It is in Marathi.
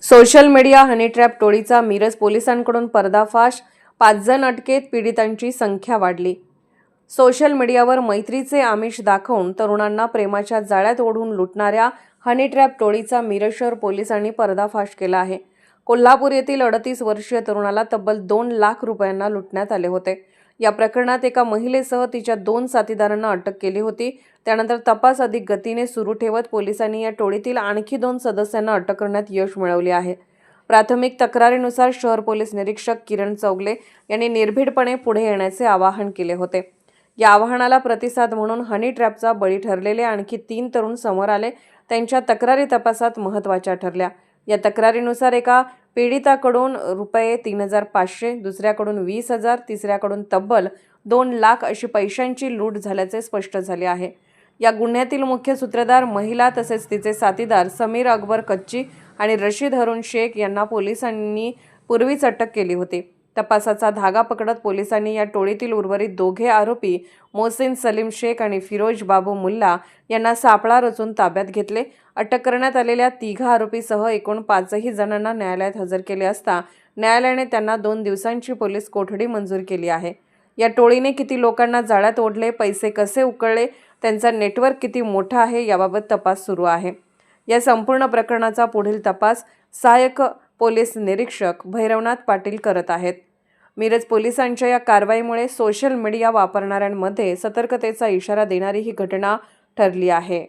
सोशल मीडिया हनी ट्रॅप टोळीचा मिरज पोलिसांकडून पर्दाफाश, 5 जण अटकेत, पीडितांची संख्या वाढली। सोशल मीडियावर मैत्रीचे आमिष दाखवून तरुणांना प्रेमाच्या जाळ्यात ओढून लुटणाऱ्या हनी ट्रॅप टोळीचा मिरज शहर पोलिसांनी पर्दाफाश केला आहे। कोल्हापूर येथील 38 वर्षीय तरुणाला तब्बल 2 लाख रुपयांना लुटण्यात आले होते। या प्रकरणात एका महिलेसह तिच्या 2 साथीदारांना अटक केली होती। त्यानंतर तपास अधिक गतीने सुरू ठेवत पोलिसांनी या टोळीतील आणखी 2 सदस्यांना अटक करण्यात यश मिळवले आहे। प्राथमिक तक्रारीनुसार शहर पोलीस निरीक्षक किरण चौगले यांनी निर्भीडपणे पुढे येण्याचे आवाहन केले होते। या आवाहनाला प्रतिसाद म्हणून हनी ट्रॅपचा बळी ठरलेले आणखी 3 तरुण समोर आले। त्यांच्या तक्रारी तपासात महत्त्वाच्या ठरल्या। या तक्रारीनुसार एका पीडिताकडून रुपये 3,500, दुसऱ्याकडून 20,000, तिसऱ्याकडून तब्बल 2 लाख अशी पैशांची लूट झाल्याचे स्पष्ट झाले आहे। या गुन्ह्यातील मुख्य सूत्रधार महिला तसेच तिचे साथीदार समीर अकबर कच्ची आणि रशीद हरून शेख यांना पोलिसांनी पूर्वीच अटक केली होती। तपासाचा धागा पकडत पोलिसांनी या टोळीतील उर्वरित 2 आरोपी मोहसिन सलीम शेख आणि फिरोज बाबू मुल्ला यांना सापळा रचून ताब्यात घेतले। अटक करण्यात आलेल्या 3 आरोपीसह एकूण 5 जणांना न्यायालयात हजर केले असता न्यायालयाने त्यांना 2 दिवसांची पोलीस कोठडी मंजूर केली आहे। या टोळीने किती लोकांना जाळ्यात ओढले, पैसे कसे उकळले, त्यांचा नेटवर्क किती मोठा आहे याबाबत तपास सुरू आहे। या संपूर्ण प्रकरणाचा पुढील तपास सहाय्यक पोलीस निरीक्षक भैरवनाथ पाटील करत आहेत। मिरज पोलिसांच्या या कारवाईमुळे सोशल मीडिया वापरणाऱ्यांमध्ये सतर्कतेचा इशारा देणारी ही घटना ठरली आहे।